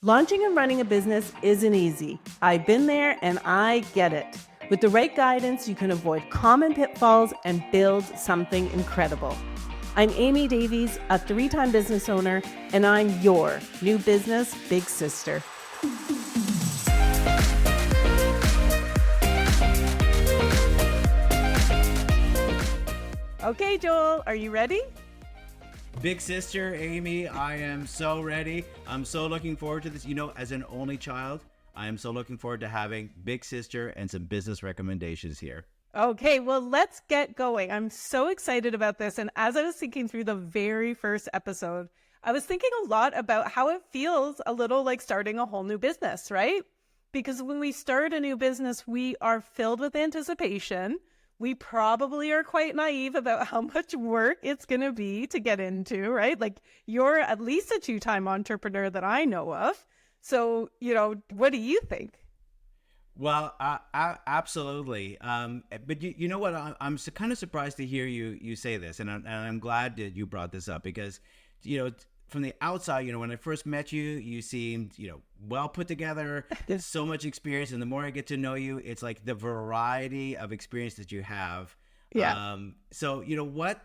Launching and running a business isn't easy. I've been there and I get it. With the right guidance, you can avoid common pitfalls and build something incredible. I'm Amy Davies, a 3-time business owner, and I'm your new business big sister. Okay, Joel, are you ready? Big sister, Amy, I am so ready. I'm so looking forward to this. You know, as an only child, I am so looking forward to having big sister and some business recommendations here. Okay, well, let's get going. I'm so excited about this. And as I was thinking through the very first episode, I was thinking a lot about how it feels a little like starting a whole new business, right? Because when we start a new business, we are filled with anticipation. We probably are quite naive about how much work it's going to be to get into, right? Like you're at least a 2-time entrepreneur that I know of. So, what do you think? Well, absolutely. But you know what? I'm kind of surprised to hear you say this. And I'm glad that you brought this up because, from the outside, when I first met you, you seemed, well put together, so much experience. And the more I get to know you, it's like the variety of experience that you have. Yeah. So, what,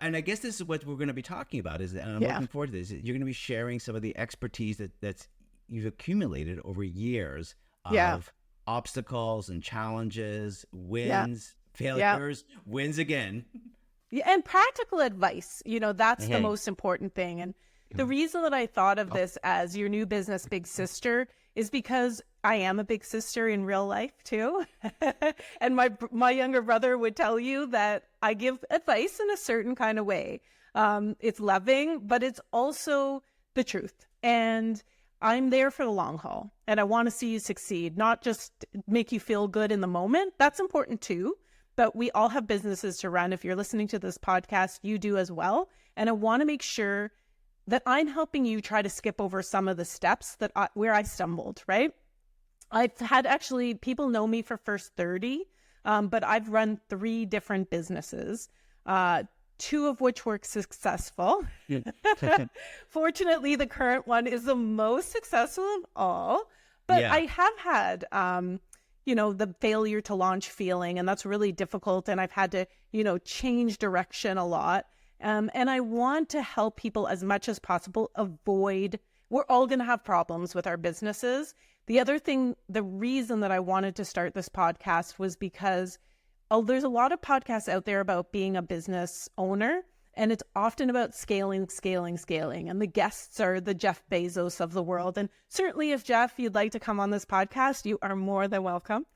and I guess this is what we're going to be talking about and I'm looking forward to this. You're going to be sharing some of the expertise that's you've accumulated over years of obstacles and challenges, wins, failures, wins again. Yeah, and practical advice, that's the most important thing. And the reason that I thought of this as your new business big sister is because I am a big sister in real life too. And my younger brother would tell you that I give advice in a certain kind of way. It's loving, but it's also the truth. And I'm there for the long haul. And I want to see you succeed, not just make you feel good in the moment. That's important too. But we all have businesses to run. If you're listening to this podcast, you do as well. And I want to make sure that I'm helping you try to skip over some of the steps where I stumbled, right? I've had actually, people know me for First 30, but I've run 3 different businesses, 2 of which were successful. Fortunately, the current one is the most successful of all. But I have had the failure to launch feeling, and that's really difficult. And I've had to, change direction a lot. And I want to help people as much as possible avoid, we're all going to have problems with our businesses. The other thing, the reason that I wanted to start this podcast was because there's a lot of podcasts out there about being a business owner, and it's often about scaling. And the guests are the Jeff Bezos of the world. And certainly if Jeff, you'd like to come on this podcast, you are more than welcome.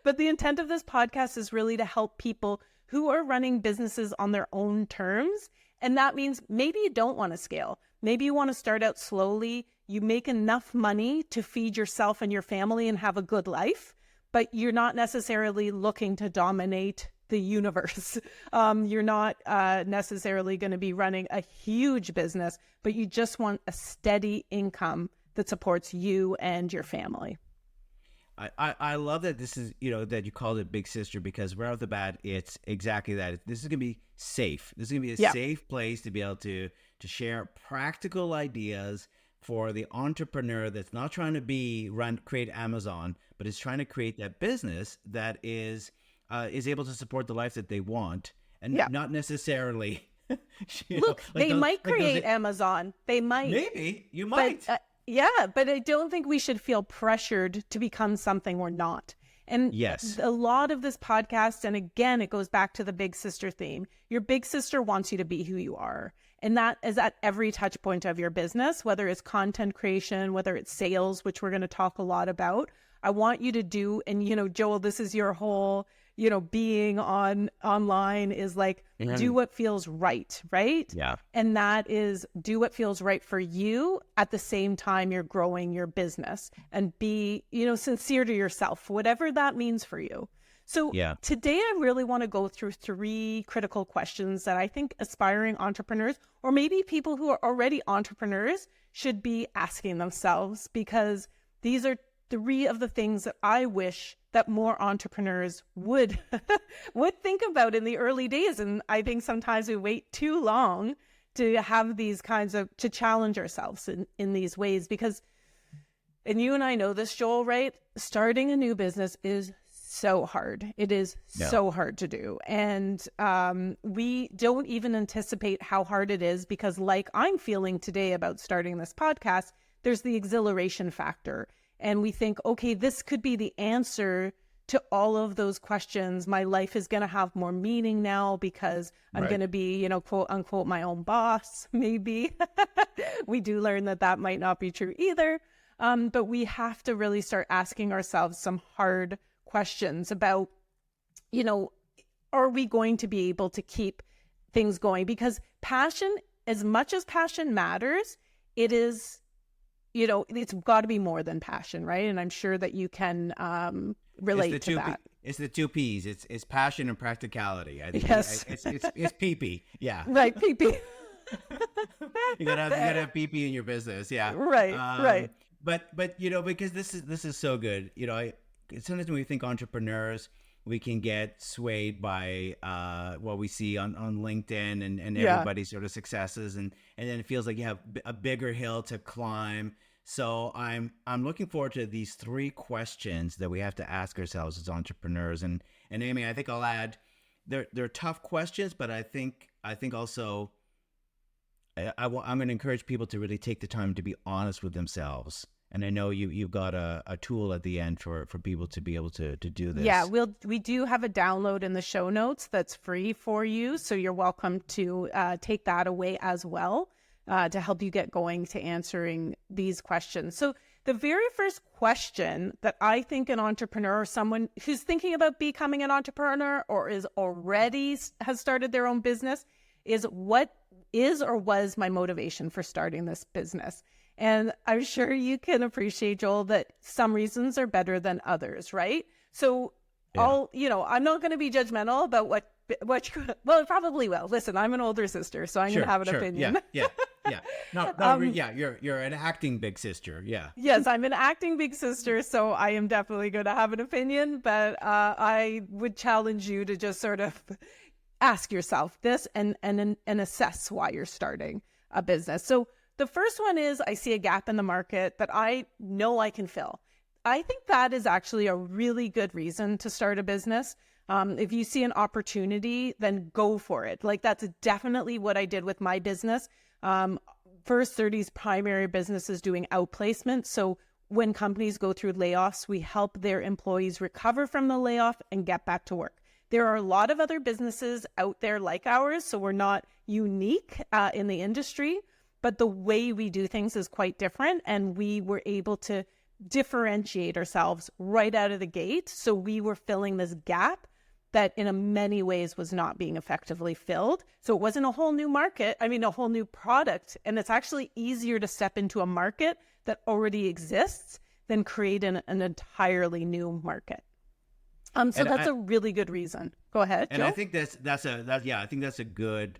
But the intent of this podcast is really to help people who are running businesses on their own terms. And that means maybe you don't want to scale. Maybe you want to start out slowly. You make enough money to feed yourself and your family and have a good life, but you're not necessarily looking to dominate the universe. You're not necessarily going to be running a huge business, but you just want a steady income that supports you and your family. I love that this is, that you called it Big Sister, because right off the bat, it's exactly that. This is going to be safe. This is going to be a safe place to be able to share practical ideas for the entrepreneur that's not trying to create Amazon, but is trying to create that business that is able to support the life that they want, and not necessarily. Look, they might create Amazon. They might. Maybe you might. But, but I don't think we should feel pressured to become something we're not. And a lot of this podcast, and again, it goes back to the big sister theme. Your big sister wants you to be who you are. And that is at every touch point of your business, whether it's content creation, whether it's sales, which we're going to talk a lot about. I want you to do, and Joel, this is your whole, being online is like, do what feels right? Yeah. And that is do what feels right for you at the same time you're growing your business, and be, sincere to yourself, whatever that means for you. So today I really want to go through 3 critical questions that I think aspiring entrepreneurs, or maybe people who are already entrepreneurs, should be asking themselves, because these are 3 of the things that I wish that more entrepreneurs would think about in the early days. And I think sometimes we wait too long to have these kinds of, to challenge ourselves in these ways, because, and you and I know this, Joel, right? Starting a new business is so hard. It is so hard to do. And we don't even anticipate how hard it is, because like I'm feeling today about starting this podcast, there's the exhilaration factor. And we think, okay, this could be the answer to all of those questions. My life is going to have more meaning now because I'm going to be, you know, quote unquote, my own boss, maybe. We do learn that that might not be true either. But we have to really start asking ourselves some hard questions about, you know, are we going to be able to keep things going? Because passion, as much as passion matters, it is, you know, it's got to be more than passion, right? And I'm sure that you can relate to that. It's the two P's. It's passion and practicality. I think yes. It's PP. Yeah. Right. PP. you gotta have PP in your business. Yeah. Right. Right. But you know, because this is so good. You know, sometimes when we think entrepreneurs, we can get swayed by what we see on LinkedIn and everybody's sort of successes, and then it feels like you have a bigger hill to climb. So I'm looking forward to these 3 questions that we have to ask ourselves as entrepreneurs. And Amy, I think I'll add, they're tough questions, but I think also I'm going to encourage people to really take the time to be honest with themselves. And I know you've got a tool at the end for people to be able to do this. Yeah, we do have a download in the show notes that's free for you. So you're welcome to take that away as well to help you get going to answering these questions. So the very first question that I think an entrepreneur or someone who's thinking about becoming an entrepreneur or is already has started their own business is, what is or was my motivation for starting this business? And I'm sure you can appreciate, Joel, that some reasons are better than others, right? So I'm not going to be judgmental about what well, it probably will. Listen, I'm an older sister, so I'm going to have an opinion. Yeah. No, you're an acting big sister. Yeah. Yes, I'm an acting big sister, so I am definitely going to have an opinion, but I would challenge you to just sort of ask yourself this and assess why you're starting a business. So the first one is, I see a gap in the market that I know I can fill. I think that is actually a really good reason to start a business. If you see an opportunity, then go for it. Like, that's definitely what I did with my business. First 30's primary business is doing outplacement. So when companies go through layoffs, we help their employees recover from the layoff and get back to work. There are a lot of other businesses out there like ours, so we're not unique in the industry. But the way we do things is quite different, and we were able to differentiate ourselves right out of the gate. So we were filling this gap that in many ways was not being effectively filled. So it wasn't a whole new market, a whole new product. And it's actually easier to step into a market that already exists than create an entirely new market. So that's a really good reason. Go ahead, and Joe. I think I think that's a good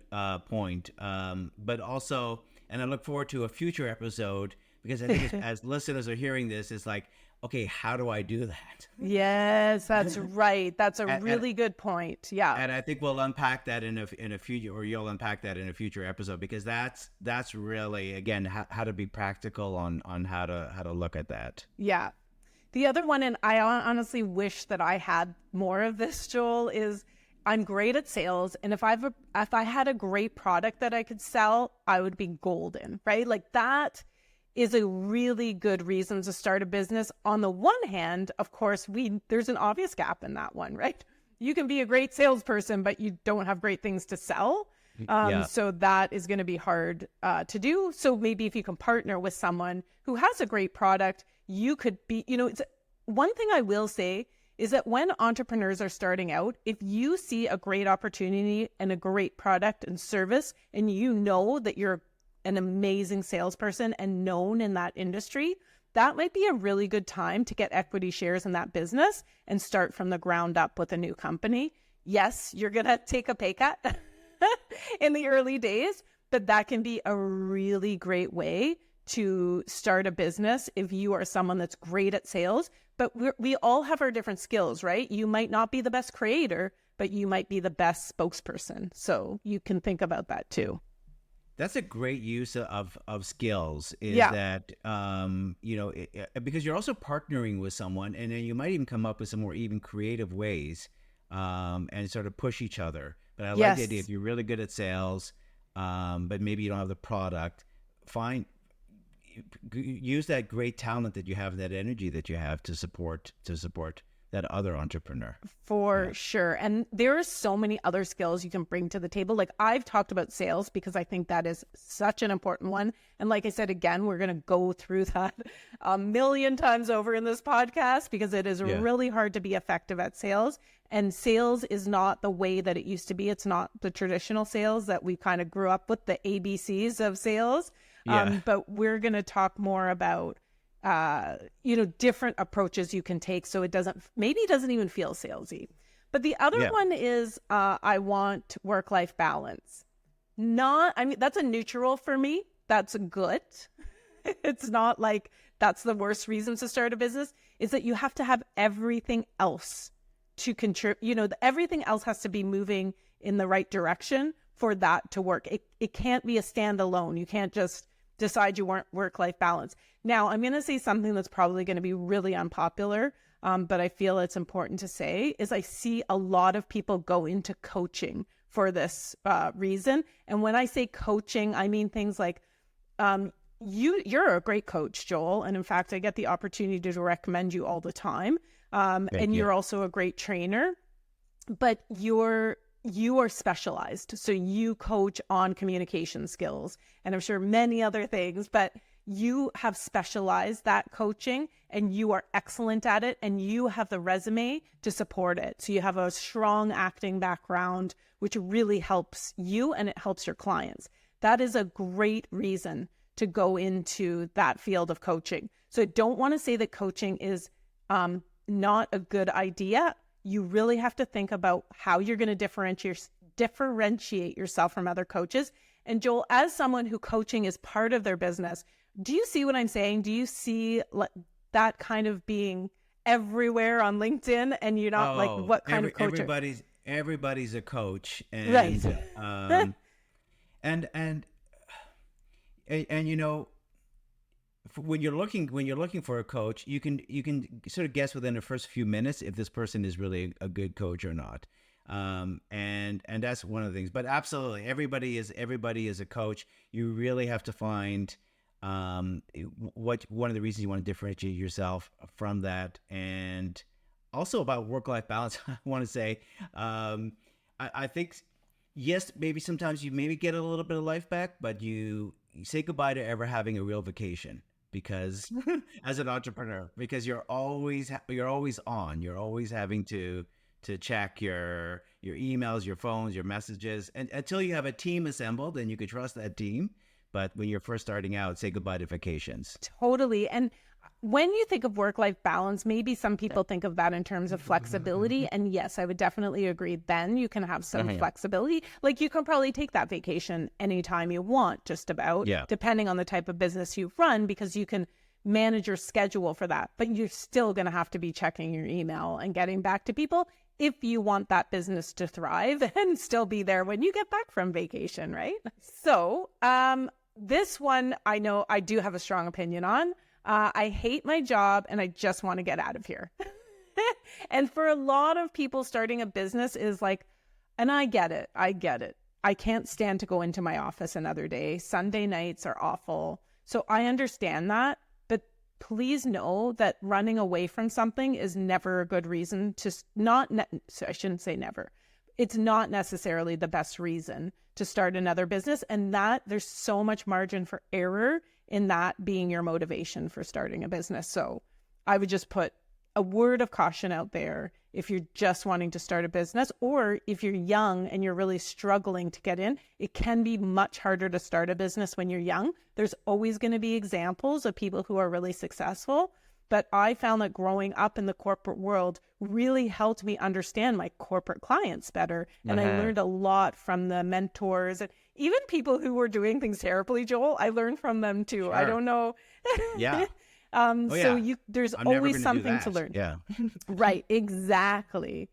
point. But also, and I look forward to a future episode, because I think as listeners are hearing this, it's like, okay, how do I do that? Yes, that's right. That's a really good point. Yeah. And I think we'll unpack that in a future, or you'll unpack that in a future episode, because that's really, again, how to be practical on how to look at that. Yeah. The other one, and I honestly wish that I had more of this, Joel, is I'm great at sales. And if I had a great product that I could sell, I would be golden, right? Like, that is a really good reason to start a business. On the one hand, of course, there's an obvious gap in that one, right? You can be a great salesperson, but you don't have great things to sell. So that is going to be hard to do. So maybe if you can partner with someone who has a great product, you could be, it's one thing I will say is that when entrepreneurs are starting out, if you see a great opportunity and a great product and service, and you know that you're an amazing salesperson and known in that industry, that might be a really good time to get equity shares in that business and start from the ground up with a new company. Yes, you're going to take a pay cut in the early days, but that can be a really great way to start a business if you are someone that's great at sales. But we all have our different skills, right? You might not be the best creator, but you might be the best spokesperson. So you can think about that too. That's a great use of skills, is Yeah. that, because you're also partnering with someone, and then you might even come up with some more even creative ways, and sort of push each other. But I like the idea, if Yes. you're really good at sales, but maybe you don't have the product, find, use that great talent that you have, that energy that you have to support that other entrepreneur. For Yeah. sure. And there are so many other skills you can bring to the table. Like I've talked about sales because I think that is such an important one. And like I said, again, we're going to go through that a million times over in this podcast because it is Yeah. really hard to be effective at sales. And sales is not the way that it used to be. It's not the traditional sales that we kind of grew up with, the ABCs of sales. Yeah. But we're going to talk more about different approaches you can take so it doesn't even feel salesy. But the other Yeah. one is I want work-life balance. That's a neutral for me. That's good. It's not like that's the worst reason to start a business, is that you have to have everything else to contribute. Everything else has to be moving in the right direction for that to work. It can't be a standalone. You can't just decide you want work-life balance. Now, I'm going to say something that's probably going to be really unpopular, but I feel it's important to say, is I see a lot of people go into coaching for this reason. And when I say coaching, I mean things like, you're a great coach, Joel. And in fact, I get the opportunity to recommend you all the time. And you're also a great trainer, but you are specialized. So you coach on communication skills and I'm sure many other things, but you have specialized that coaching and you are excellent at it and you have the resume to support it. So you have a strong acting background, which really helps you and it helps your clients. That is a great reason to go into that field of coaching. So I don't want to say that coaching is not a good idea. You really have to think about how you're going to differentiate yourself from other coaches. And Joel, as someone who coaching is part of their business, do you see what I'm saying? Do you see that kind of being everywhere on LinkedIn and you're not what kind of coach? Everybody's a coach, and Right. and when you're looking for a coach, you can sort of guess within the first few minutes if this person is really a good coach or not. And that's one of the things. But absolutely, everybody is a coach. You really have to find what one of the reasons you want to differentiate yourself from that. And also about work-life balance, I want to say, I think, yes, maybe sometimes you maybe get a little bit of life back, but you say goodbye to ever having a real vacation, because as an entrepreneur, because you're always on, you're always having to check your emails, your phones, your messages, and until you have a team assembled and you can trust that team. But when you're first starting out, say goodbye to vacations. Totally. And when you think of work-life balance, maybe some people think of that in terms of flexibility. And yes, I would definitely agree. Then you can have some flexibility. Like you can probably take that vacation anytime you want, just about, depending on the type of business you run, because you can manage your schedule for that. But you're still going to have to be checking your email and getting back to people if you want that business to thrive and still be there when you get back from vacation, right? So this one, I know I do have a strong opinion on. I hate my job and I just want to get out of here. And for a lot of people, starting a business is like, and I get it. I can't stand to go into my office another day. Sunday nights are awful. So I understand that. But please know that running away from something is never a good reason to I shouldn't say never. It's not necessarily the best reason to start another business, and that there's so much margin for error in that being your motivation for starting a business. So I would just put a word of caution out there if you're just wanting to start a business, or if you're young and you're really struggling to get in. It can be much harder to start a business when you're young. There's always going to be examples of people who are really successful. But I found that growing up in the corporate world really helped me understand my corporate clients better. And I learned a lot from the mentors and even people who were doing things terribly, Joel. I learned from them too. Sure. I don't know. Yeah. There's always something to learn. Yeah. Right. Exactly.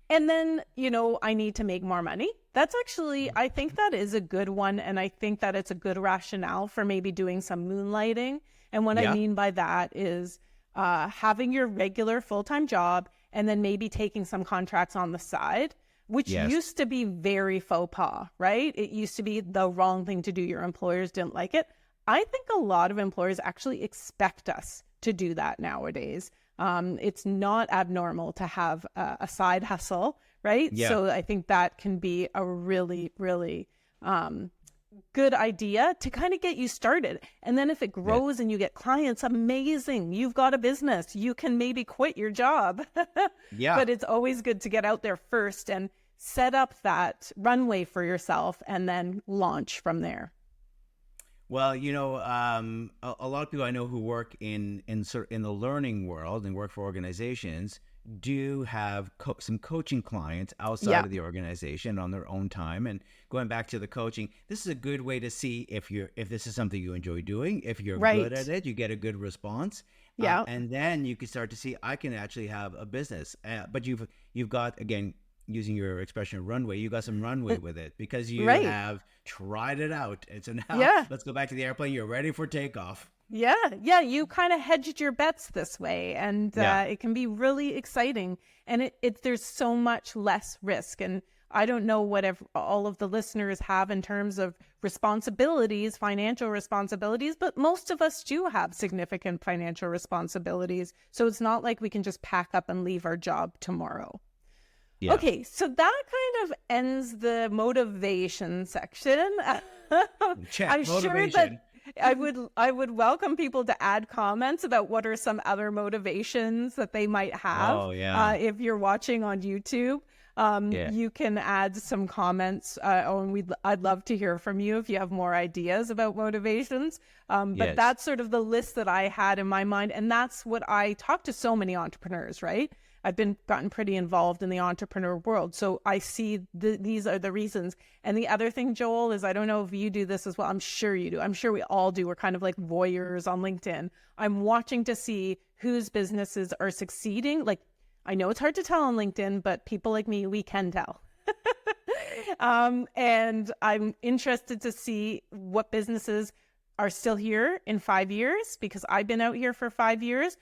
And then, I need to make more money. That's actually, I think that is a good one. And I think that it's a good rationale for maybe doing some moonlighting. And what I Yeah. mean by that is having your regular full-time job and then maybe taking some contracts on the side, which Yes. used to be very faux pas, right? It used to be the wrong thing to do. Your employers didn't like it. I think a lot of employers actually expect us to do that nowadays. It's not abnormal to have a side hustle, right? Yeah. So I think that can be a really, really good idea to kind of get you started. And then if it grows and you get clients, amazing. You've got a business. You can maybe quit your job. Yeah. But it's always good to get out there first and set up that runway for yourself and then launch from there. Well, a lot of people I know who work in the learning world and work for organizations do have some coaching clients outside of the organization on their own time. And going back to the coaching, this is a good way to see if this is something you enjoy doing. If you're good at it, you get a good response. Yeah. And then you can start to see, I can actually have a business. But you've got, again, using your expression runway, you got some runway with it because you have tried it out. And so now let's go back to the airplane. You're ready for takeoff. Yeah. You kind of hedged your bets this way, and it can be really exciting. And there's so much less risk. And I don't know what all of the listeners have in terms of responsibilities, financial responsibilities, but most of us do have significant financial responsibilities. So it's not like we can just pack up and leave our job tomorrow. Yeah. Okay, so that kind of ends the motivation section. Check, I'm motivation. sure that I would welcome people to add comments about what are some other motivations that they might have. Oh, yeah. If you're watching on YouTube, you can add some comments. I'd love to hear from you if you have more ideas about motivations. But that's sort of the list that I had in my mind. And that's what I talk to so many entrepreneurs, right? I've gotten pretty involved in the entrepreneur world. So I see these are the reasons. And the other thing, Joel, is I don't know if you do this as well. I'm sure you do. I'm sure we all do. We're kind of like voyeurs on LinkedIn. I'm watching to see whose businesses are succeeding. Like, I know it's hard to tell on LinkedIn, but people like me, we can tell. And I'm interested to see what businesses are still here in 5 years, because I've been out here for 5 years,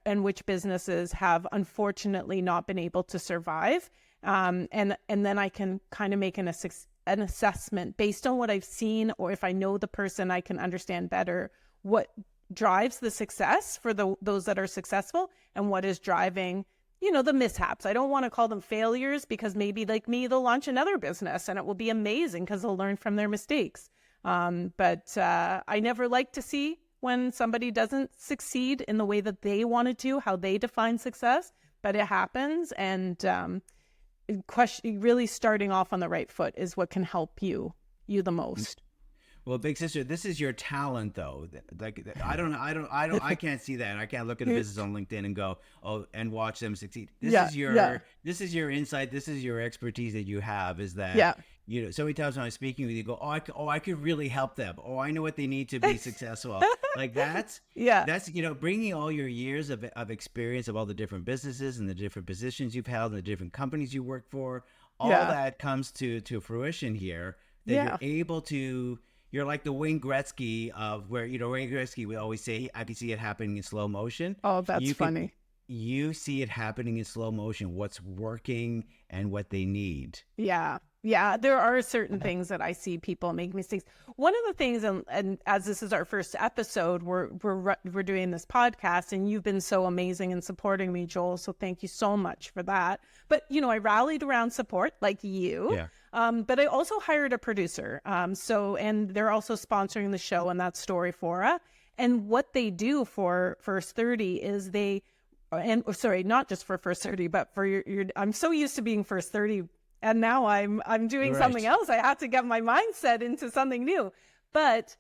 and which businesses have unfortunately not been able to survive. And then I can kind of make an assessment based on what I've seen, or if I know the person, I can understand better what drives the success for those that are successful and what is driving, the mishaps. I don't want to call them failures, because maybe like me, they'll launch another business and it will be amazing because they'll learn from their mistakes. But I never like to see when somebody doesn't succeed in the way that they wanted to, how they define success, but it happens. And really starting off on the right foot is what can help you the most. Well, big sister, this is your talent, though. Like, I can't see that. I can't look at a business on LinkedIn and go, and watch them succeed. This is your insight. This is your expertise that you have, is that, so many times when I'm speaking with you, go, I could really help them. Oh, I know what they need to be successful. Like that's bringing all your years of experience of all the different businesses and the different positions you've held and the different companies you work for. All that comes to fruition here, that you're able to. You're like the Wayne Gretzky of where, Wayne Gretzky would always say, I can see it happening in slow motion. Oh, that's funny. You see it happening in slow motion, what's working and what they need. Yeah. There are certain things that I see people make mistakes. One of the things, and as this is our first episode, we're doing this podcast, and you've been so amazing in supporting me, Joel. So thank you so much for that. But, I rallied around support like you. Yeah. But I also hired a producer. And they're also sponsoring the show, and that's Storyfora. And what they do for First 30 is not just for First 30, but for your I'm so used to being First 30, and now I'm doing something else. I have to get my mindset into something new. But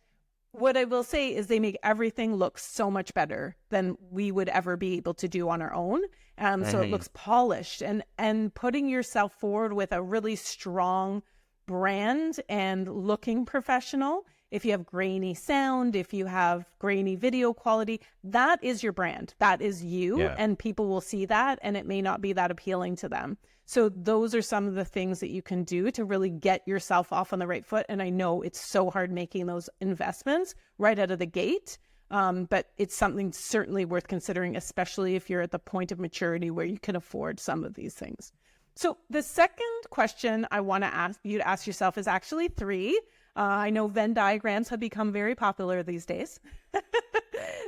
what I will say is they make everything look so much better than we would ever be able to do on our own. So it looks polished, and putting yourself forward with a really strong brand and looking professional if you have grainy sound, if you have grainy video quality, that is your brand. That is you. Yeah. And people will see that, and it may not be that appealing to them. So those are some of the things that you can do to really get yourself off on the right foot. And I know it's so hard making those investments right out of the gate. But it's something certainly worth considering, especially if you're at the point of maturity where you can afford some of these things. So the second question I want to ask you to ask yourself is actually three. I know Venn diagrams have become very popular these days.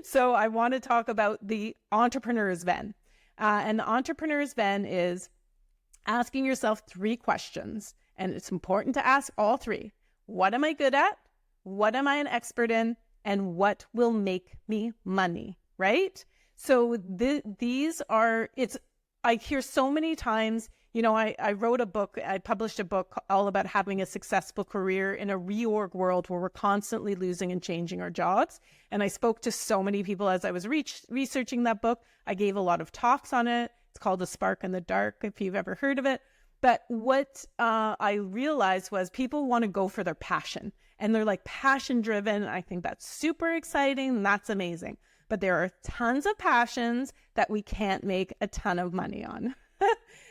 So I want to talk about the entrepreneur's Venn. And the entrepreneur's Venn is asking yourself three questions. And it's important to ask all three. What am I good at? What am I an expert in? And what will make me money, right? So these are, I hear so many times, I published a book all about having a successful career in a reorg world where we're constantly losing and changing our jobs. And I spoke to so many people as I was researching that book. I gave a lot of talks on it. It's called A Spark in the Dark, if you've ever heard of it. But what I realized was people want to go for their passion. And they're like passion driven. I think that's super exciting. And that's amazing. But there are tons of passions that we can't make a ton of money on.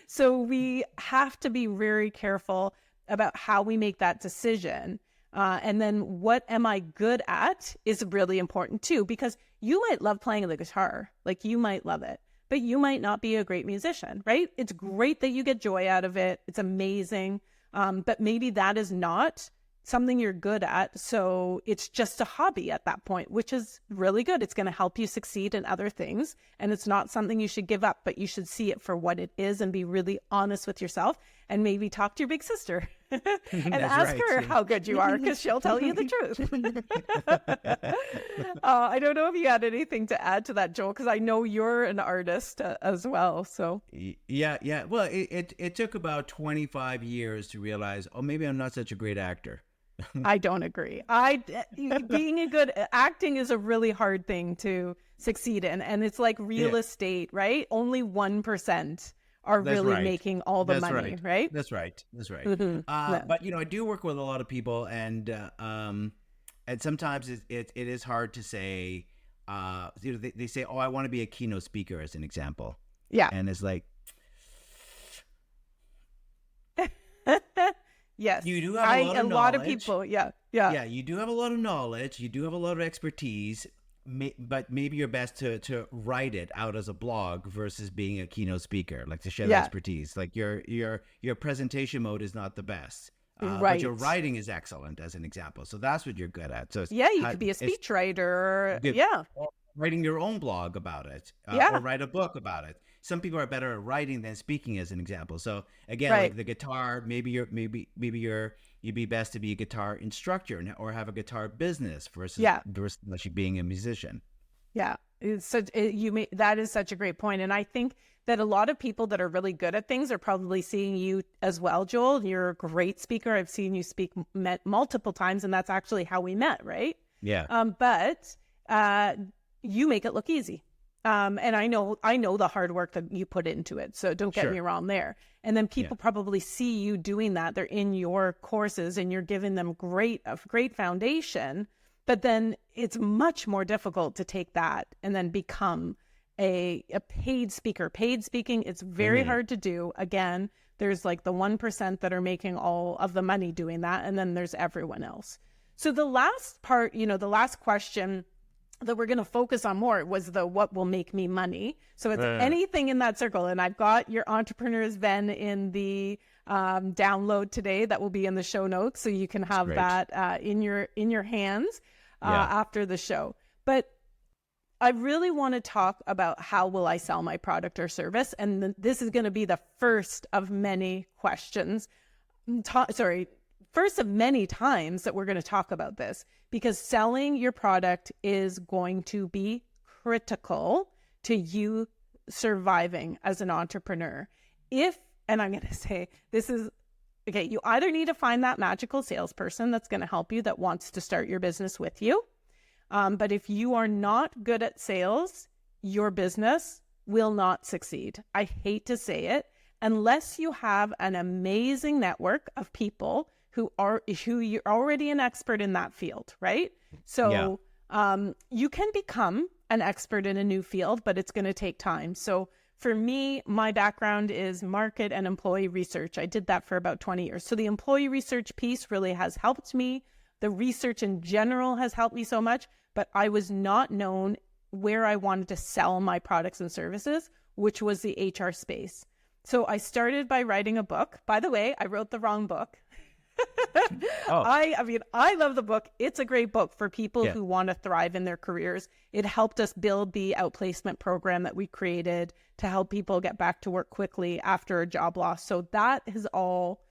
So we have to be very careful about how we make that decision. And then what am I good at is really important too, because you might love playing the guitar. Like you might love it, but you might not be a great musician, right? It's great that you get joy out of it. It's amazing. But maybe that is not something you're good at. So it's just a hobby at that point, which is really good. It's going to help you succeed in other things. And it's not something you should give up, but you should see it for what it is and be really honest with yourself and maybe talk to your big sister and ask her how good you are, because she'll tell you the truth. I don't know if you had anything to add to that, Joel, because I know you're an artist as well. So yeah. Well, it took about 25 years to realize, oh, maybe I'm not such a great actor. I don't agree. Acting is a really hard thing to succeed in. And it's like real estate, right? Only 1% are really making all the money, right? That's right. Mm-hmm. But, I do work with a lot of people, and sometimes it is hard to say, they say, oh, I want to be a keynote speaker, as an example. Yeah. And it's like, yes, you do have a lot of people. Yeah. You do have a lot of knowledge. You do have a lot of expertise, but maybe you're best to write it out as a blog versus being a keynote speaker, like to share the expertise. Like your presentation mode is not the best, right? But your writing is excellent, as an example. So that's what you're good at. So you could be a speechwriter. Or writing your own blog about it, or write a book about it. Some people are better at writing than speaking, as an example. So again, like the guitar, maybe you'd be best to be a guitar instructor or have a guitar business versus actually being a musician. Yeah, that is such a great point. And I think that a lot of people that are really good at things are probably seeing you as well, Joel. You're a great speaker. I've seen you speak multiple times, and that's actually how we met, right? Yeah. But you make it look easy. And I know the hard work that you put into it. So don't get me wrong there. And then people probably see you doing that. They're in your courses and you're giving them a great foundation. But then it's much more difficult to take that and then become a paid speaker. Paid speaking, it's very hard to do. Again, there's like the 1% that are making all of the money doing that. And then there's everyone else. So the last part, the last question that we're going to focus on more was the what will make me money. So it's anything in that circle. And I've got your entrepreneur's Venn in the download today that will be in the show notes. So you can have that in your hands after the show. But I really want to talk about how will I sell my product or service? And this is going to be the first of many questions. First of many times that we're going to talk about this, because selling your product is going to be critical to you surviving as an entrepreneur. And I'm going to say this is, okay, you either need to find that magical salesperson that's going to help you, that wants to start your business with you. But if you are not good at sales, your business will not succeed. I hate to say it, unless you have an amazing network of people who you're already an expert in that field, right? So you can become an expert in a new field, but it's going to take time. So for me, my background is market and employee research. I did that for about 20 years. So the employee research piece really has helped me. The research in general has helped me so much, but I was not known where I wanted to sell my products and services, which was the HR space. So I started by writing a book. By the way, I wrote the wrong book. I mean, I love the book. It's a great book for people who want to thrive in their careers. It helped us build the outplacement program that we created to help people get back to work quickly after a job loss. So that has all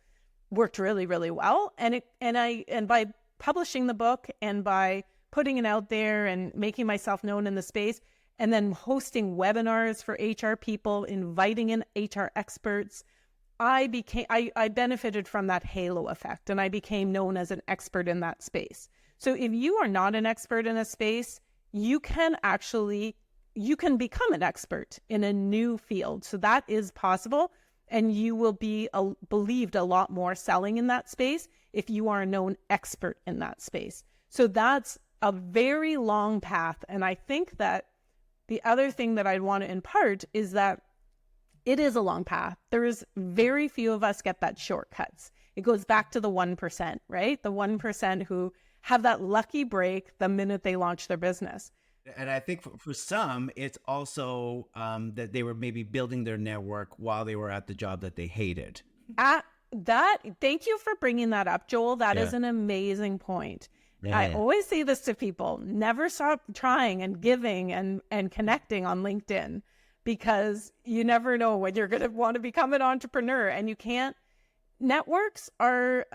worked really, really well. And by publishing the book and by putting it out there and making myself known in the space, and then hosting webinars for HR people, inviting in HR experts, I benefited from that halo effect, and I became known as an expert in that space. So if you are not an expert in a space, you can become an expert in a new field. So that is possible, and you will be believed a lot more selling in that space if you are a known expert in that space. So that's a very long path. And I think that the other thing that I'd want to impart is that it is a long path. There is very few of us get that shortcuts. It goes back to the 1%, right? The 1% who have that lucky break the minute they launch their business. And I think for some, it's also that they were maybe building their network while they were at the job that they hated. Thank you for bringing that up, Joel. That is an amazing point. Yeah. I always say this to people: never stop trying and giving and connecting on LinkedIn, because you never know when you're going to want to become an entrepreneur, and you can't. Networks are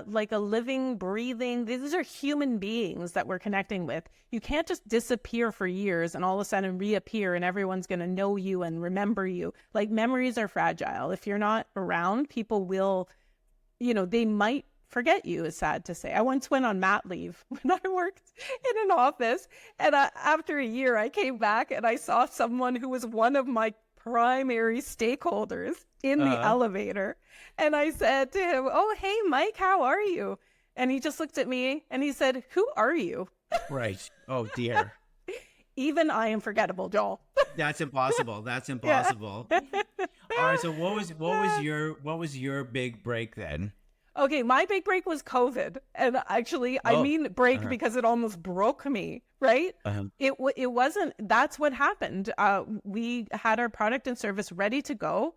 like a living, breathing, these are human beings that we're connecting with. You can't just disappear for years and all of a sudden reappear and everyone's going to know you and remember you. Like, memories are fragile. If you're not around, people will, they might forget you, is sad to say. I once went on mat leave when I worked in an office, and after a year I came back and I saw someone who was one of my primary stakeholders in the elevator. And I said to him, "Oh, hey, Mike, how are you?" And he just looked at me and he said, "Who are you?" Right. Oh, dear. Even I am forgettable, Joel. That's impossible. That's impossible. All right. So what was your big break then? Okay, my big break was COVID. And actually, I mean break because it almost broke me, right? It wasn't, that's what happened. We had our product and service ready to go.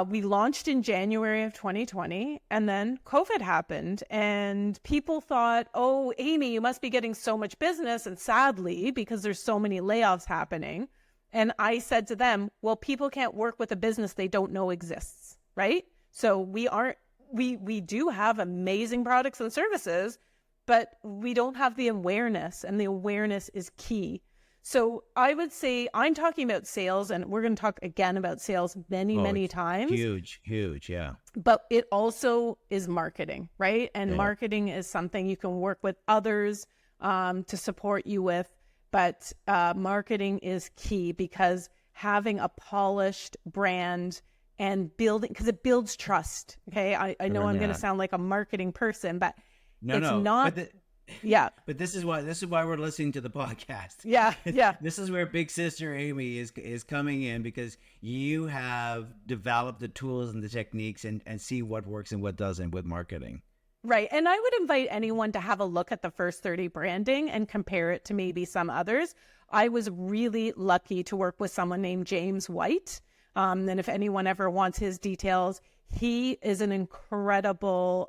We launched in January of 2020, and then COVID happened, and people thought, "Oh, Amy, you must be getting so much business." And sadly, because there's so many layoffs happening, and I said to them, well, people can't work with a business they don't know exists, right? So we do have amazing products and services, but we don't have the awareness, and the awareness is key. So I would say, I'm talking about sales, and we're going to talk again about sales many times. Huge, yeah. But it also is marketing, right? And marketing is something you can work with others to support you with. But marketing is key, because having a polished brand and building, because it builds trust. Okay. I know I'm going to sound like a marketing person, but it's not. But this is why we're listening to the podcast. Yeah. This is where Big Sister Amy is coming in, because you have developed the tools and the techniques and see what works and what doesn't with marketing. Right. And I would invite anyone to have a look at the First 30 branding and compare it to maybe some others. I was really lucky to work with someone named James White. And if anyone ever wants his details, he is an incredible,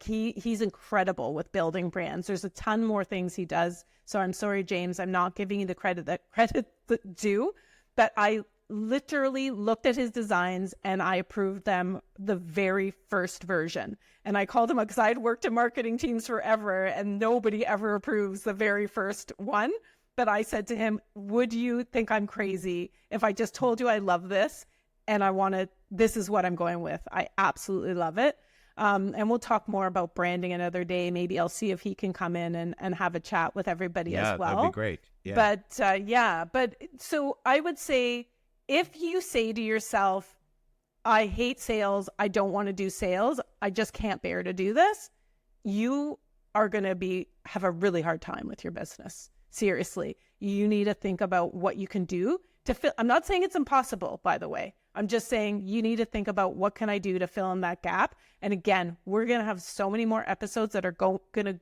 he's incredible with building brands. There's a ton more things he does. So I'm sorry, James, I'm not giving you the credit that due, but I literally looked at his designs and I approved them the very first version. And I called him up because I had worked in marketing teams forever and nobody ever approves the very first one. But I said to him, "Would you think I'm crazy if I just told you I love this and this is what I'm going with?" I absolutely love it. And we'll talk more about branding another day. Maybe I'll see if he can come in and have a chat with everybody as well. That'd be great. Yeah. But so I would say, if you say to yourself, I hate sales. I don't want to do sales. I just can't bear to do this. You are going to have a really hard time with your business. Seriously, you need to think about what you can do to fill. I'm not saying it's impossible, by the way. I'm just saying you need to think about what can I do to fill in that gap. And again, we're going to have so many more episodes that are going to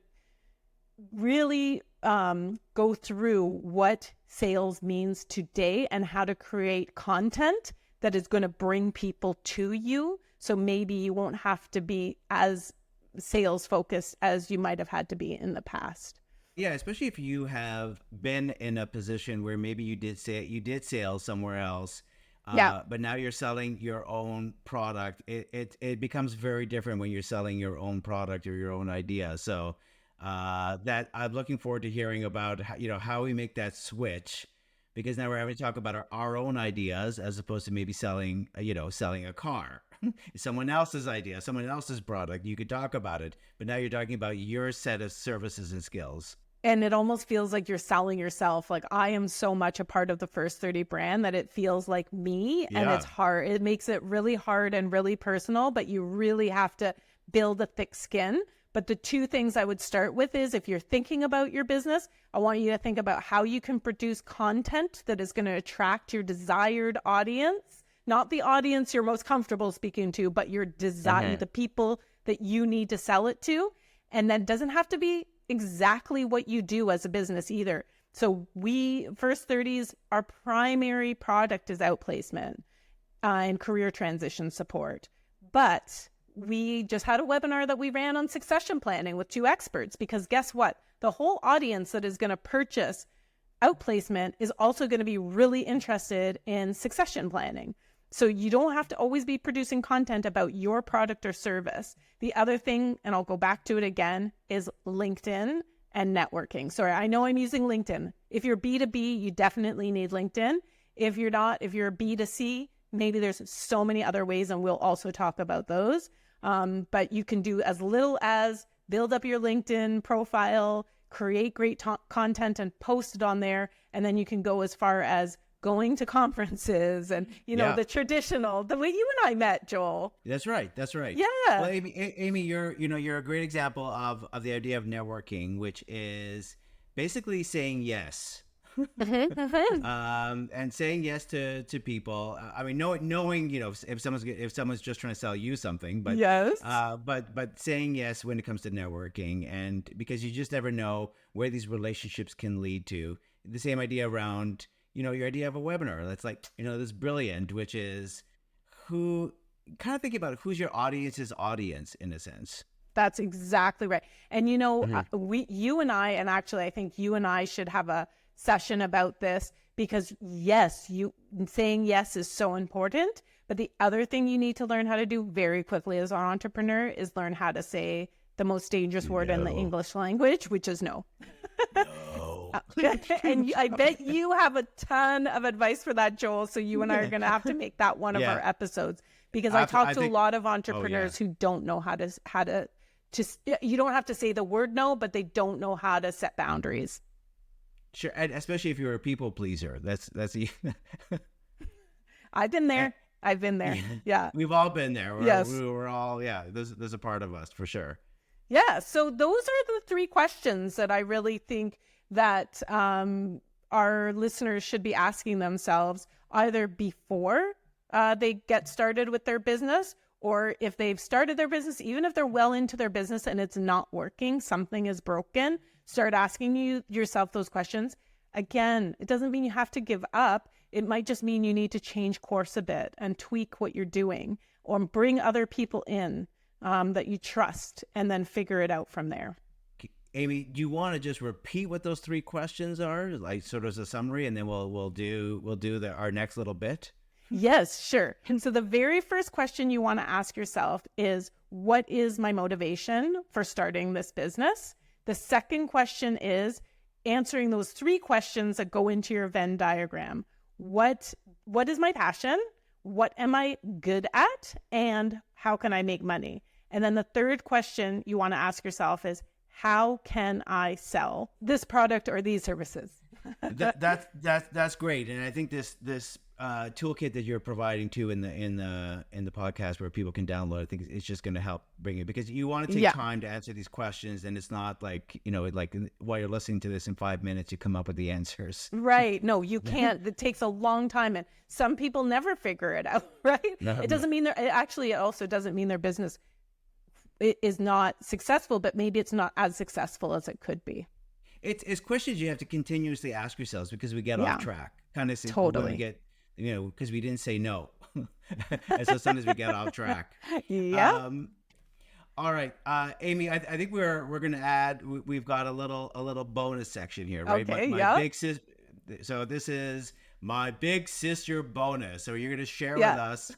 really go through what sales means today and how to create content that is going to bring people to you. So maybe you won't have to be as sales focused as you might have had to be in the past. Yeah, especially if you have been in a position where maybe you did sales somewhere else, but now you're selling your own product. It becomes very different when you're selling your own product or your own idea. So that I'm looking forward to hearing about how we make that switch, because now we're having to talk about our own ideas as opposed to maybe selling a car. Someone else's idea, someone else's product. You could talk about it, but now you're talking about your set of services and skills. And it almost feels like you're selling yourself. Like, I am so much a part of the First 30 brand that it feels like me, and it's hard. It makes it really hard and really personal, but you really have to build a thick skin. But the two things I would start with is, if you're thinking about your business, I want you to think about how you can produce content that is going to attract your desired audience, not the audience you're most comfortable speaking to, but your desire, the people that you need to sell it to. And that doesn't have to be exactly what you do as a business either. So First 30s, our primary product is outplacement and career transition support. But we just had a webinar that we ran on succession planning with 2 experts, because guess what? The whole audience that is going to purchase outplacement is also going to be really interested in succession planning. So you don't have to always be producing content about your product or service. The other thing, and I'll go back to it again, is LinkedIn and networking. Sorry, I know I'm using LinkedIn. If you're B2B, you definitely need LinkedIn. If you're not, if you're B2C, maybe there's so many other ways, and we'll also talk about those. But you can do as little as build up your LinkedIn profile, create great content and post it on there. And then you can go as far as going to conferences and, the traditional, the way you and I met, Joel. That's right. Yeah. Well, Amy, you're a great example of the idea of networking, which is basically saying yes. And saying yes to people. I mean, knowing, if someone's just trying to sell you something, but yes, but saying yes when it comes to networking, and because you just never know where these relationships can lead to. The same idea around, your idea of a webinar. That's like, this is brilliant, which is kind of thinking about who's your audience's audience in a sense. That's exactly right. And, you and I, and actually I think you and I should have a session about this, because yes, saying yes is so important. But the other thing you need to learn how to do very quickly as an entrepreneur is learn how to say the most dangerous word in the English language, which is no. No. And I bet you have a ton of advice for that, Joel. So you and I are going to have to make that one of our episodes, because I talk to a lot of entrepreneurs who don't know how to you don't have to say the word no, but they don't know how to set boundaries. Sure, and especially if you're a people pleaser. That's I've been there. Yeah. We've all been there. Yes. We're all, there's a part of us for sure. Yeah. So those are the 3 questions that I really think that our listeners should be asking themselves, either before they get started with their business, or if they've started their business, even if they're well into their business and it's not working, something is broken, start asking yourself those questions. Again, it doesn't mean you have to give up. It might just mean you need to change course a bit and tweak what you're doing, or bring other people in that you trust, and then figure it out from there. Amy, do you want to just repeat what those 3 questions are, like sort of as a summary, and then we'll do our next little bit? Yes, sure. And so the very first question you want to ask yourself is, what is my motivation for starting this business? The second question is answering those 3 questions that go into your Venn diagram. What is my passion? What am I good at? And how can I make money? And then the third question you want to ask yourself is, how can I sell this product or these services? That's great, and I think this toolkit that you're providing too in the podcast where people can download, I think it's just going to help bring it, because you want to take time to answer these questions, and it's not like, like while you're listening to this in 5 minutes you come up with the answers. Right? No, you can't. It takes a long time, and some people never figure it out. Right? It doesn't mean it also doesn't mean their business is not successful, but maybe it's not as successful as it could be. It's questions you have to continuously ask yourselves, because we get off track. Kind of totally. We get, because we didn't say no. And so sometimes we get off track. Yeah. All right, Amy, I think we're going to add, we've got a little bonus section here, right? Okay, my big sister. So this is my big sister bonus. So you're going to share with us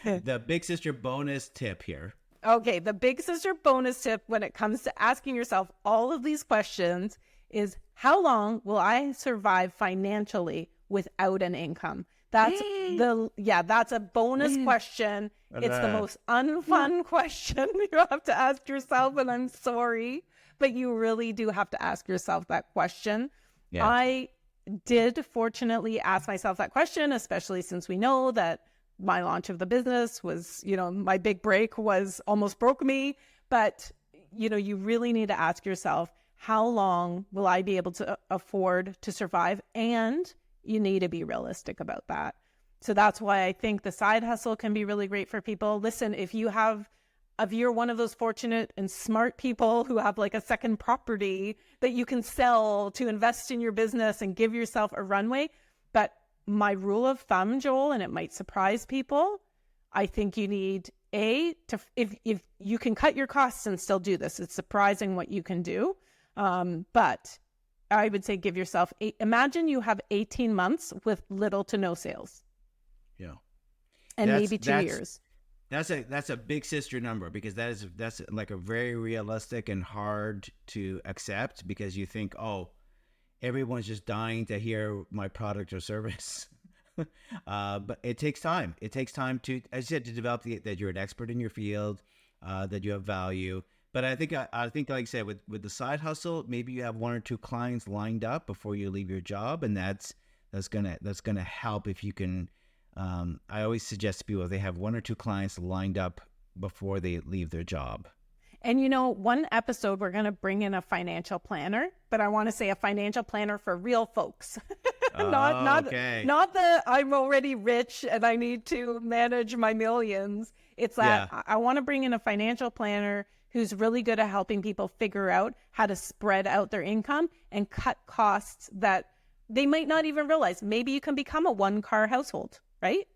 the big sister bonus tip here. Okay, the big sister bonus tip when it comes to asking yourself all of these questions is, how long will I survive financially without an income? That's a bonus question. It's the most unfun question you have to ask yourself, and I'm sorry, but you really do have to ask yourself that question. Yeah. I did fortunately ask myself that question, especially since we know that my launch of the business was, my big break was almost broke me. But, you really need to ask yourself, how long will I be able to afford to survive? And you need to be realistic about that. So that's why I think the side hustle can be really great for people. Listen, if you're one of those fortunate and smart people who have like a second property that you can sell to invest in your business and give yourself a runway. But my rule of thumb, Joel, and it might surprise people, I think you need if you can cut your costs and still do this. It's surprising what you can do. But I would say give yourself imagine you have 18 months with little to no sales. Yeah. And maybe 2 years. That's a big sister number, because that's like a very realistic and hard to accept, because you think, oh, everyone's just dying to hear my product or service. But it takes time. It takes time to, as you said, to develop that you're an expert in your field, that you have value. But I think, like I said, with the side hustle, maybe you have 1 or 2 clients lined up before you leave your job, and that's gonna help if you can. I always suggest to people, if they have 1 or 2 clients lined up before they leave their job. And one episode we're going to bring in a financial planner, but I want to say a financial planner for real folks. not the I'm already rich and I need to manage my millions. It's that I want to bring in a financial planner who's really good at helping people figure out how to spread out their income and cut costs that they might not even realize. Maybe you can become a 1-car household, right?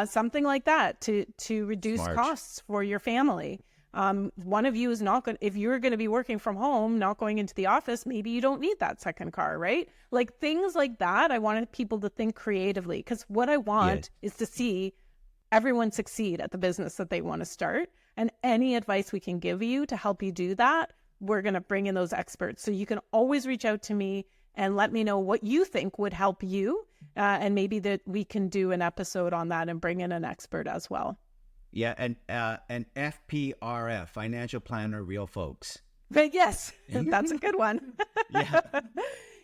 Something like that to reduce costs for your family. One of you is not going, if you're going to be working from home, not going into the office, maybe you don't need that second car, right? Like things like that. I wanted people to think creatively, because what I want is to see everyone succeed at the business that they want to start. And any advice we can give you to help you do that, we're going to bring in those experts. So you can always reach out to me and let me know what you think would help you. And maybe that we can do an episode on that and bring in an expert as well. Yeah, and FPRF, Financial Planner, Real Folks. But yes, that's a good one. Yeah.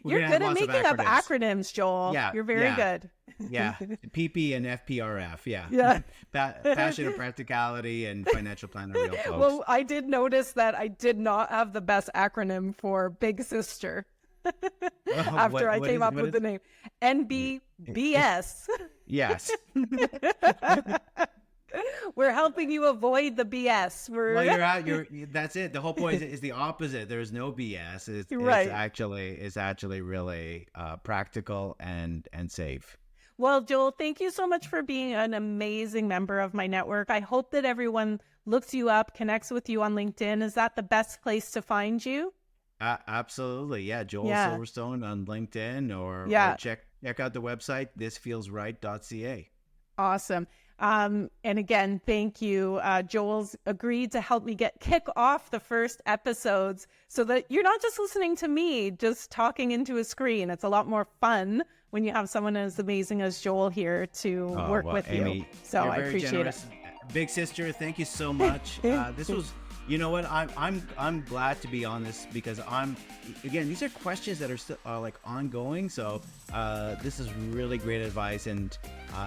You're good at making up acronyms, Joel. Yeah. You're very good. Yeah. PP and FPRF. Yeah. Passion and practicality and Financial Planner, Real Folks. Well, I did notice that I did not have the best acronym for Big Sister. After I came up with the name. NBBS. Yes. We're helping you avoid the BS. That's it. The whole point is the opposite. There's no BS. It's actually really practical and safe. Well, Joel, thank you so much for being an amazing member of my network. I hope that everyone looks you up, connects with you on LinkedIn. Is that the best place to find you? Absolutely. Yeah. Joel Silverstone on LinkedIn or check out the website, thisfeelsright.ca. Awesome. And again, thank you. Joel's agreed to help me kick off the first episodes so that you're not just listening to me, just talking into a screen. It's a lot more fun when you have someone as amazing as Joel here to work with Amy, you. So I appreciate it. Big sister, thank you so much. This You know what? I'm glad to be on this because again, these are questions that are still like ongoing. So this is really great advice, and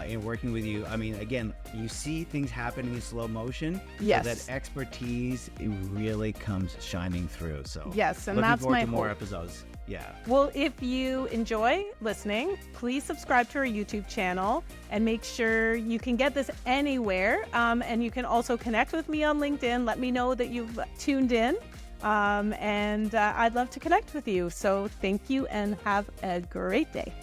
in working with you, I mean, again, you see things happening in slow motion. Yes. So that expertise, it really comes shining through. So yes, and looking that's forward my to more hope. episodes. Yeah. Well, if you enjoy listening, please subscribe to our YouTube channel and make sure you can get this anywhere. And you can also connect with me on LinkedIn. Let me know that you've tuned in. And I'd love to connect with you. So thank you and have a great day.